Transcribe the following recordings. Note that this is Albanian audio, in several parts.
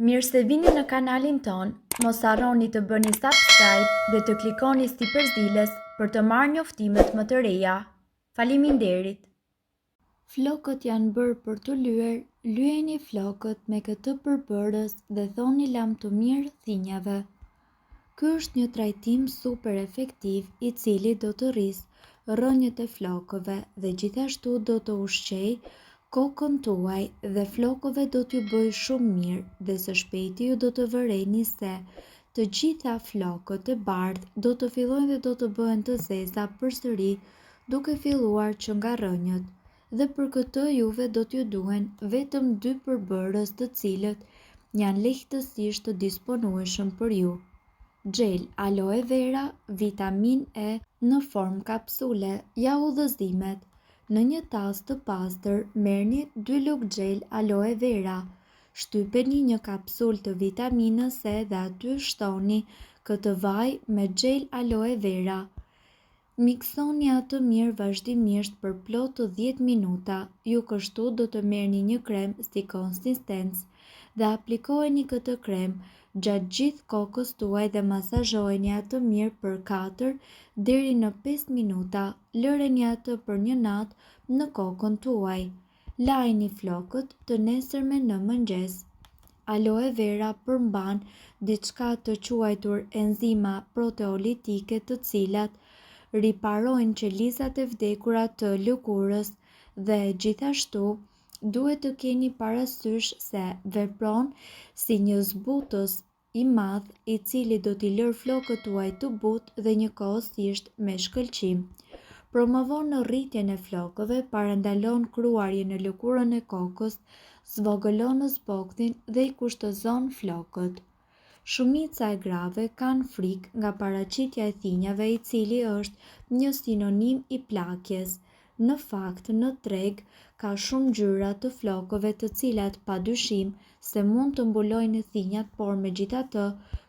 Mirë se vini në kanalin ton, mos harroni të bëni subscribe dhe të klikoni si përzieles për të marrë njoftimet më të reja. Faleminderit! Flokët janë bërë për të lyer, lyeni flokët me këtë përbërës dhe thoni lam të mirë thinjave. Ky është një trajtim super efektiv i cili do të rrisë rrënjët e flokëve dhe gjithashtu do të ushqej kokën tuaj dhe flokëve do t'ju bëj shumë mirë dhe së shpejti ju do të vëreni se të gjitha flokët e bardhë do të fillojnë dhe do të bëhen të zeza përsëri duke filluar që nga rrënjët. Dhe për këtë juve do t'ju duhen vetëm 2 përbërës të cilët janë lehtësisht të disponueshëm për ju. Gjel aloe vera, vitamin E në formë kapsule, ja udhëzimet. Në një tas të pastër merrni 2 lugë gjel aloe vera, shtypeni një kapsul të vitaminës E dhe aty shtoni këtë vaj me gjel aloe vera. Miksoni atë mirë vazhdimisht për plot të 10 minuta, ju kështu do të merrni një krem si konsistencë dhe aplikojeni këtë krem gjatë gjithë kokës tuaj dhe masazhojeni atë mirë për 4 deri në 5 minuta, lëreni atë për një natë në kokën tuaj. Lajini flokët të nesërme në mëngjes. Aloe vera përmban diçka të quajtur enzima proteolitike të cilat riparojnë qelizat e vdekura të lëkurës dhe gjithashtu duhet të keni parasysh se vepron si një zbutës i madh i cili do t'i lër flokët tuaj të butë dhe njëkohësisht me shkëlqim. Promovon rritjen e flokëve, parandalon kruarjen në lëkurën e kokës, zvogëlon zbogthin dhe i kushtozon flokët. Shumica e grave kanë frikë nga paraqitja e thinjave i cili është një sinonim i plakjes. Në fakt, në treg ka shumë ngjyra të flokëve të cilat padyshim se mund të mbulojnë thinjat, por megjithatë,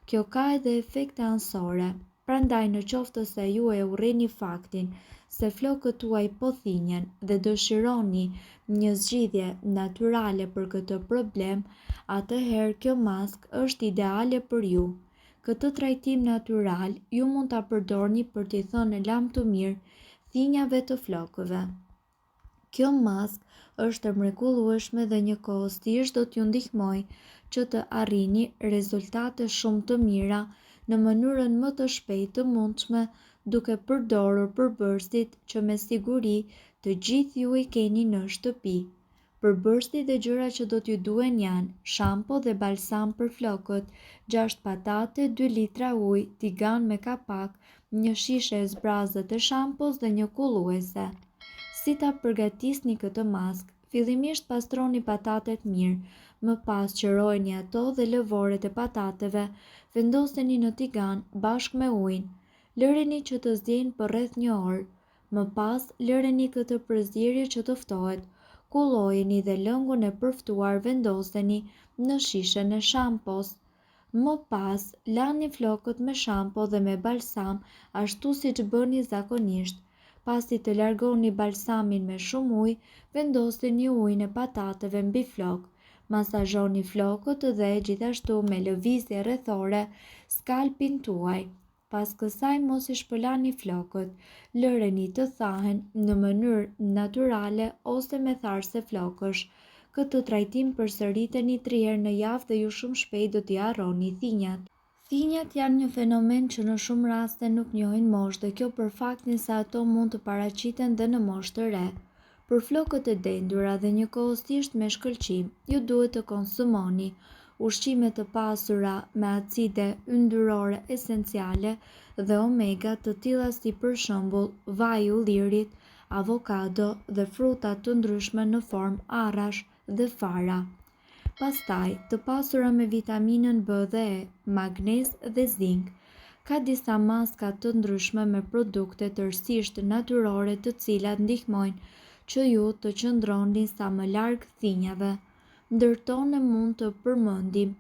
kjo ka edhe efekte anësore. Prandaj në qoftë se ju e urreni faktin se flokët tuaj po thinjen dhe dëshironi një zgjidhje natyrale për këtë problem, atëherë kjo maskë është ideale për ju. Këtë trajtim natyral ju mund ta përdorni për t'i thënë lam të mirë thinjave të flokëve. Kjo maskë është e mrekullueshme dhe njëkohësisht do t'ju ndihmojë që të arrini rezultate shumë të mira në mënyrën më të shpejtë të mundshme duke përdorur përbërësit që me siguri të gjithë ju i keni në shtëpi. Përbërësit dhe gjërat që do t'ju duhen janë shampo dhe balsam për flokët, 6 patate, 2 litra ujë, tigan me kapak, një shishe e zbrazët e shampos dhe një kulluese. Si ta përgatisni këtë maskë? Fillimisht pastroni patatet mirë, më pas qërojeni ato dhe lëvoret e patateve, vendoseni në tigan bashkë me ujin, lëreni që të zjejnë për rreth 1 orë, më pas lëreni këtë përzierje që të ftohet, kullojeni dhe lëngun e përftuar vendoseni në shishen e shampos. Më pas lani flokët me shampo dhe me balsam ashtu siç bëni zakonisht. Pasi të largoni balsamin me shumë ujë, vendoseni ujin e patateve mbi flok. Masazhoni flokët dhe gjithashtu me lëvizje rrethore skalpin tuaj. Pas kësaj mos i shpëlani flokët, lëreni të thahen në mënyrë natyrale ose me tharse flokësh. Këtë trajtim përsëriteni 3 herë në javë dhe ju shumë shpejt do t'i harroni thinjat. Thinjat janë një fenomen që në shumë raste nuk njohin moshë dhe kjo për faktin se ato mund të paraqiten dhe në moshë të re. Për flokët e dendura dhe njëkohësisht me shkëlqim, ju duhet të konsumoni ushqime të pasura me acide yndyrore esenciale dhe omega të tilla si për shembull vaji i ullirit, avokado dhe fruta të ndryshme në formë arrash dhe fara. Pastaj, të pasura me vitaminën B dhe E, magnez dhe zink. Ka disa maska të ndryshme me produkte tërësisht natyrore të cilat ndihmojnë që ju të qëndroni sa më larg thinjave. Ndërtone mund të përmendim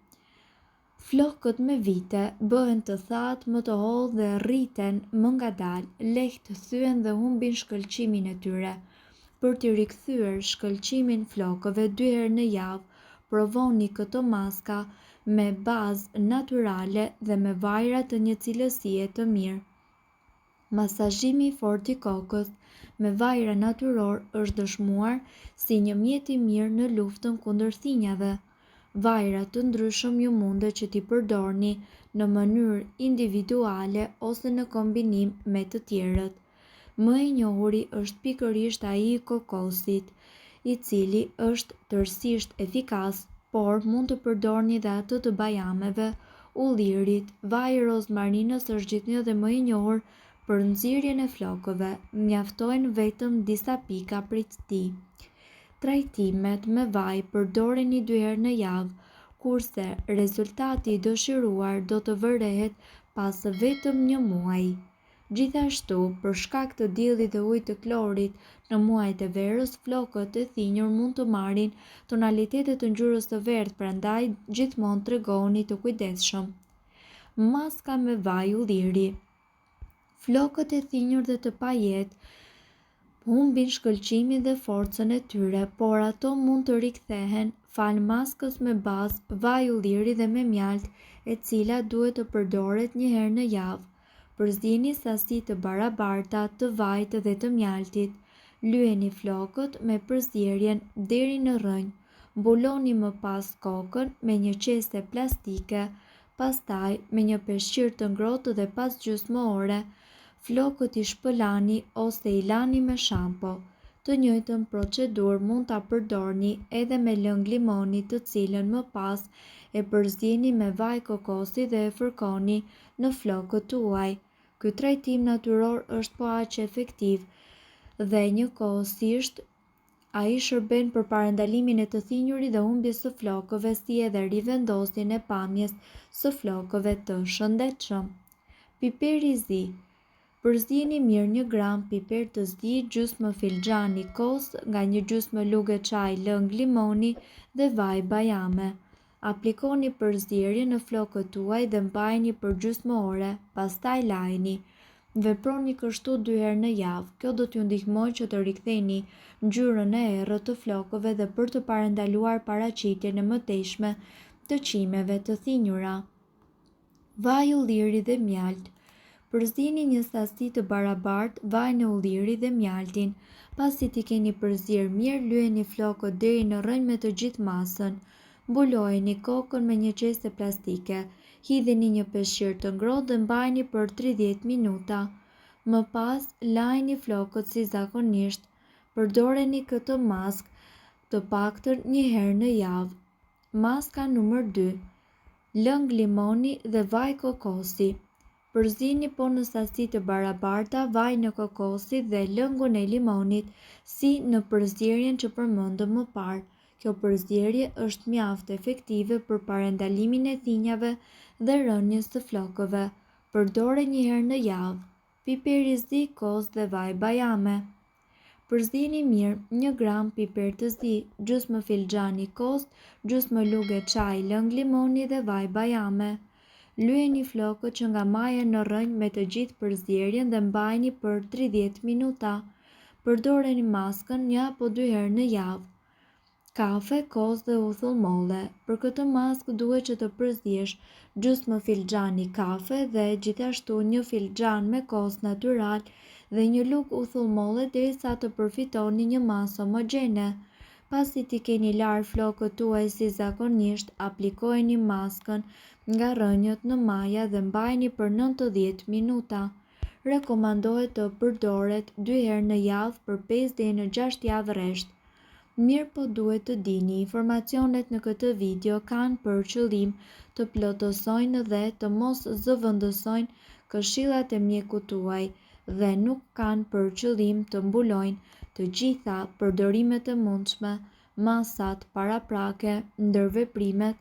flokët me vite bëhen të thatë më të hollë dhe rriten më ngadalë, lehtë thyen dhe humbin shkëlqimin e tyre. Për t'i rikthyer shkëlqimin flokëve 2 herë në javë, provoni këto maska me bazë natyrale dhe me vajra të një cilësie të mirë. Masazhimi i fortë i kokës me vajra natyror është dëshmuar si një mjet i mirë në luftën kundër thinjave. Vajra të ndryshëm ju mundet që t'i përdorni në mënyrë individuale ose në kombinim me të tjerët. Më i njohuri është pikërisht ai i kokosit, i cili është tërësisht efikas, por mund të përdorni dhe atë të bajameve, ullirit. Vaji i rozmarinës është gjithnjë dhe më i njohur për nxirjen e flokëve, mjaftojnë vetëm disa pika prej tij. Trajtimet me vaj përdoreni 2 herë në javë, kurse rezultati i dëshiruar do të vërehet pas vetëm 1 muaji. Gjithashtu, për shkak të diellit dhe ujit të klorit, në muajt e verës, flokët e thinjur mund të marrin tonalitete të ngjyrës së verdhë, prandaj gjithmonë tregoni të kujdesshëm. Maska me vaj ulliri. Flokët e thinjur dhe të pajetë humbin shkëlqimin dhe forcën e tyre, por ato mund të rikthehen fal maskës me bazë vaj ulliri dhe me mjalt, e cila duhet të përdoret 1 herë në javë. Përzini sasi të barabarta të vajit dhe të mjaltit. Lyeni flokët me përzierjen deri në rrënjë. Mbuloni më pas kokën me një qese plastike, pastaj me një peshqir të ngrohtë dhe pas gjysmë ore, flokët i shpëlani ose i lani me shampo. Të njëjtën procedurë mund ta përdorni edhe me lëng limoni, të cilën më pas e përzini me vaj kokosi dhe e fërkoni në flokët tuaj. Ky trajtim natyror është po aq efektiv dhe njëkohësisht ai shërben për parandalimin e të thinjurit dhe humbjes së flokëve, si edhe rivendosjen e pamjes së flokëve të shëndetshëm. Piperi i zi. Përzini mirë 1 gram piper të zi, gjysmë filxhani kos nga një gjysmë lugë çaj lëng limoni dhe vaj bajame. Aplikoni përzierjen në flokët tuaj dhe mbajini për gjysmë ore, pastaj lajini. Veproni kështu 2 herë në javë. Kjo do t'ju ndihmojë që të riktheni ngjyrën e errët të flokëve dhe për të parandaluar paraqitjen e mëtejshme të çimeve të thinjura. Vaj ulliri dhe mjalt. Përzini një sasi të barabartë vaj në ulliri dhe mjaltin. Pasi t'i keni përzier mirë, lyeni flokët deri në rrënjë me të gjithë masën. Mbulojeni kokën me një qese plastike. Hidheni një peshqir të ngrohtë dhe mbajini për 30 minuta. Më pas, lajini flokët si zakonisht. Përdoreni këtë maskë të paktën 1 herë në javë. Maska numër 2. Lëng limoni dhe vaj kokosi. Përzini po në sasi të barabarta vaj në kokosi dhe lëngun e limonit, si në përzierjen që përmendëm më parë. Kjo përzierje është mjaft efektive për parandalimin e thinjave dhe rënies të flokëve. Përdoret 1 herë në javë. Piperi i zi, kos dhe vaj bajame. Përzini mirë 1 gram piper të zi, gjysmë filxhani kos, gjysmë lugë çaj lëng limoni dhe vaj bajame. Lyeni flokët që nga majen në rrënjë me të gjithë përzierjen dhe mbajini për 30 minuta. Përdoreni maskën 1 apo 2 herë në javë. Kafe, kos dhe uthull molle. Për këtë maskë duhet që të përziesh gjysmë filxhani kafe dhe gjithashtu 1 filxhan me kos natyral dhe 1 lugë uthull molle derisa të përfitoni një masë homogjene. Pasi t'i keni larë flokët tuaj si zakonisht, aplikojeni maskën nga rrënjët në maja dhe mbajini për 90 minuta. Rekomandohet të përdoret 2 herë në javë për 5 deri në 6 javë rresht. Mirë po duhet të dini, informacionet në këtë video kanë për qëllim të plotësojnë dhe të mos zëvendësojnë këshillat e mjekut tuaj dhe nuk kanë për qëllim të mbulojnë të gjitha përdorimet e mundshme, masat paraprake, ndërveprimet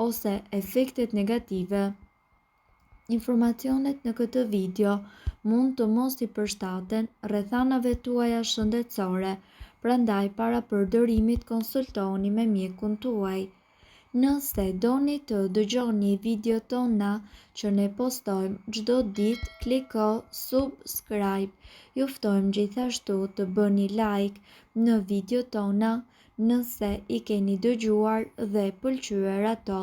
ose efektet negative. Informacionet në këtë video mund të mos i përshtaten rrethanave tuaja shëndetësore, prandaj para përdorimit konsultoni me mjekun tuaj. Nëse doni të dëgjoni video tona që ne postojmë çdo ditë, kliko subscribe. Ju ftojmë gjithashtu të bëni like në video tona nëse i keni dëgjuar dhe pëlqyer ato.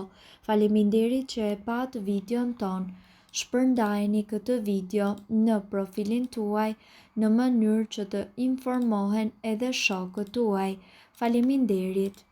Faleminderit që e pat videon ton. Shpërndajeni këtë video në profilin tuaj në mënyrë që të informohen edhe shokët tuaj. Faleminderit.